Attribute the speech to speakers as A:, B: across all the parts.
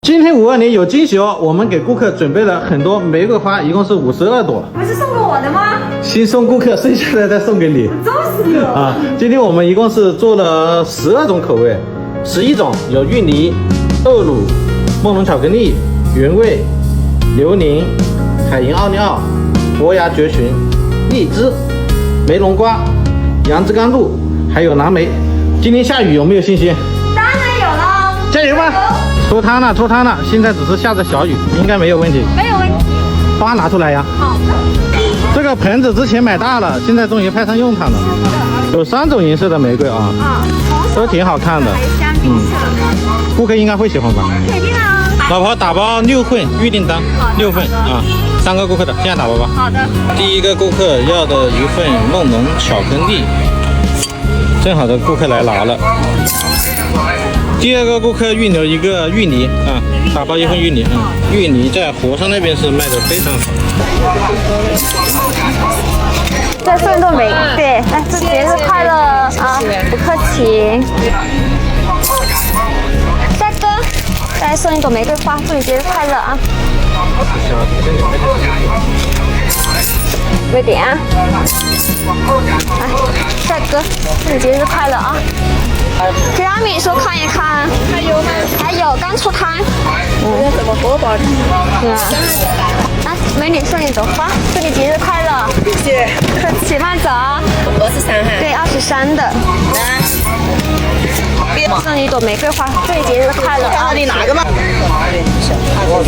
A: 今天520有惊喜哦，我们给顾客准备了很多玫瑰花，一共是52朵。
B: 不是送给我的吗？
A: 先送顾客，剩下的再送给你。
B: 揍死你了！
A: 啊，今天我们一共是做了12种口味，11种，有芋泥、豆乳、梦龙巧克力、原味、榴莲、海盐奥利奥、伯牙绝群、荔枝、梅龙瓜、杨枝甘露，还有蓝莓。今天下雨有没有信心？
B: 当然有了，
A: 加油吧！出汤了，出汤了！现在只是下着小雨，应该没有问题。
B: 没有问题。
A: 花拿出来呀！
B: 好的。
A: 这个盆子之前买大了，现在终于派上用场了。有3种颜色的玫瑰啊，都挺好看的。顾客应该会喜欢吧？
B: 肯定啊。
A: 老婆打包6份预订单，6份啊，3个顾客的，现在打包吧。
B: 好的。
A: 第一个顾客要的一份梦龙巧克力，正好的顾客来拿了。第二个顾客预留一个芋泥啊，打包1份芋泥啊，芋泥在和尚那边是卖的非常好。
B: 再送一朵玫瑰，对，来，祝节日快乐啊！不客气。帅哥，再送一朵玫瑰花，祝你节日快乐啊！微点啊！来，帅哥，祝你节日快乐啊！提拉米苏看一看，还有吗？还有，刚出摊。怎么活宝？对啊。来，美女送你一朵花，祝你节日快乐。谢谢。客气，慢走啊。23哈。对，23的。送你一朵玫瑰花，祝你节日快乐啊！
C: 你哪个嘛？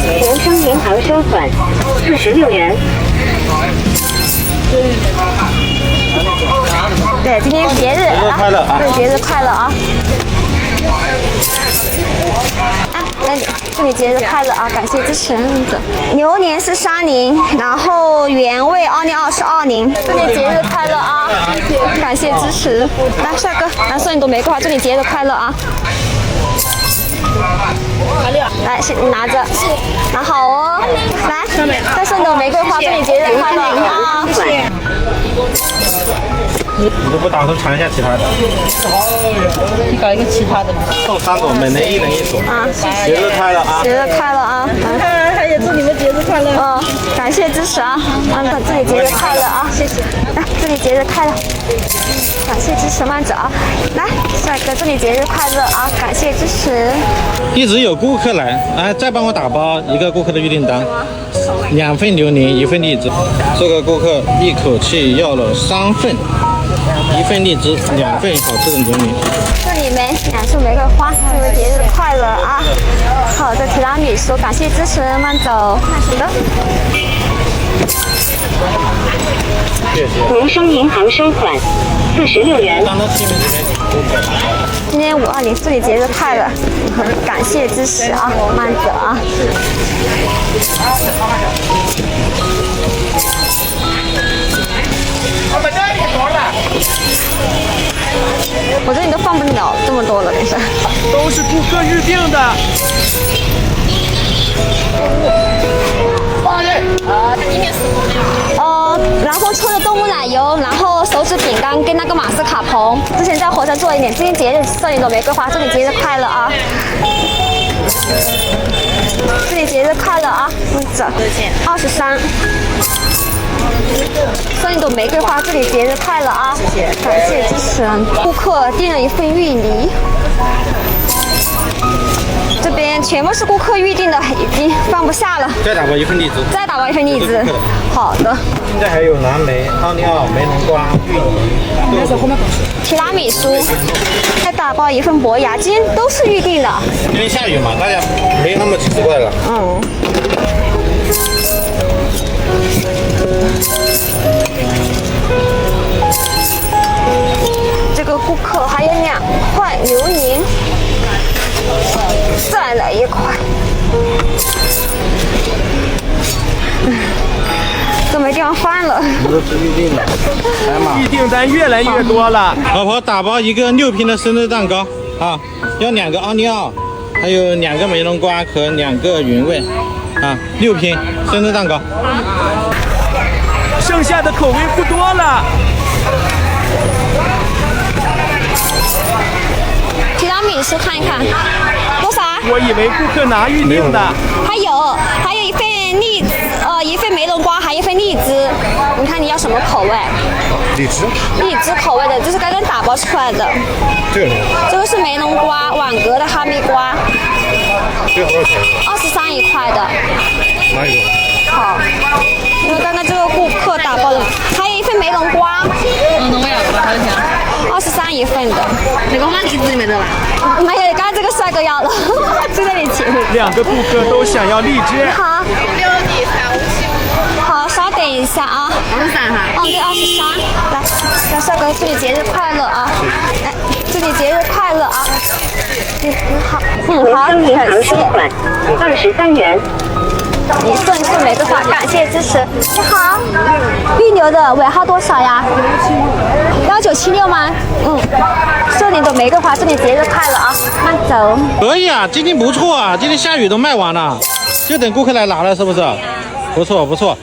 C: 人生银行收款46元。
B: 对，今天节日啊，祝你节日快乐啊！祝你节日快乐啊！感谢支持。榴莲是30，然后原味奥利奥是20，祝你节日快乐啊！感谢支持。来，帅哥，来送你朵玫瑰花，祝你节日快乐啊！来，你拿着，拿好哦。来，再送你朵玫瑰花，祝你节日快乐啊！
A: 你都不打算尝一下其他的？
C: 你搞一个其他的嘛。
A: 送3朵，每人1人1朵。啊，节日快乐啊！
B: 节日快乐啊！
C: 还有祝你们节日快乐。
B: 感谢支持啊！祝你节日快乐啊！谢谢。来，祝你节日快乐。感谢支持，慢走啊！来，帅哥，祝你节日快乐啊！感谢支持。
A: 一直有顾客来，哎，再帮我打包一个顾客的预订单，2份榴莲，1份荔枝。这个顾客一口气要了3份，1份荔枝，2份好吃的榴莲。
B: 祝你们2束玫瑰花，祝你们节日快乐啊！好的，提拉米苏，感谢支持，慢走。好的。
A: 谢谢。
C: 人生银行收款46元。
B: 今天520，祝你节日快乐，感谢支持啊，慢走啊。我这里都放不了这么多了，等一下。
D: 都是顾客预定的。
B: 然后抽的动物奶油，然后手指饼干跟那个马斯卡彭，之前在火车做一点，今天节日送你朵玫瑰花，祝你节日快乐啊！祝你节日快乐啊！走，23。送你朵玫瑰花，祝你节日快乐啊！谢谢，感谢支持。顾客订了1份芋泥，这边全部是顾客预定的，已经放不下了。
A: 再打包1份荔枝。
B: 再打包1份荔枝。好的。
A: 现在还有蓝莓、奥利奥、梅龙瓜、芋泥、
B: 提拉米苏。再打包1份伯牙，今天都是预定的。
A: 因为下雨嘛，大家没那么奇怪了。
B: 这个顾客还有2块榴莲，再来1块。都没地方放了。
A: 都是预定的，来嘛。
D: 预订单越来越多了。
A: 老婆打包一个6拼的生日蛋糕啊，要2个奥利奥，还有2个梅龙瓜和2个原味啊，6拼生日蛋糕。
D: 剩下的口味不多了。
B: 提拉米苏看一看，多少啊？
D: 我以为顾客拿预定的。
B: 还有一份一份梅龙瓜，还有一份荔枝。你看你要什么口味？
A: 荔枝
B: 口味的，就是刚刚打包出来的。这个是梅龙瓜，网格的哈密瓜。
A: 这个多少钱
B: ？23一块的。
A: 哪一种？
B: 好，因为刚刚这个顾客打包的，还有一份梅龙瓜。
C: 那我要多少钱
B: ？23一份的。
C: 那个我们荔枝没得了。
B: 没有，刚刚这个帅哥要了，就在你前面。
D: 2个顾客都想要荔枝。
B: 好。好，稍等一下啊。
C: 23哈。
B: 对，23。来，帅哥，祝你节日快乐啊！来，祝你节日快乐啊！好，好，
C: 回银行
B: 感谢。
C: 收款23元。
B: 你顺治玫瑰花，感谢支持。你好，预留的尾号多少呀？1976吗？祝你的玫瑰花，祝你节日快乐啊！慢走。
A: 可以啊，今天不错啊，今天下雨都卖完了，就等顾客来拿了，是不是？不错不错。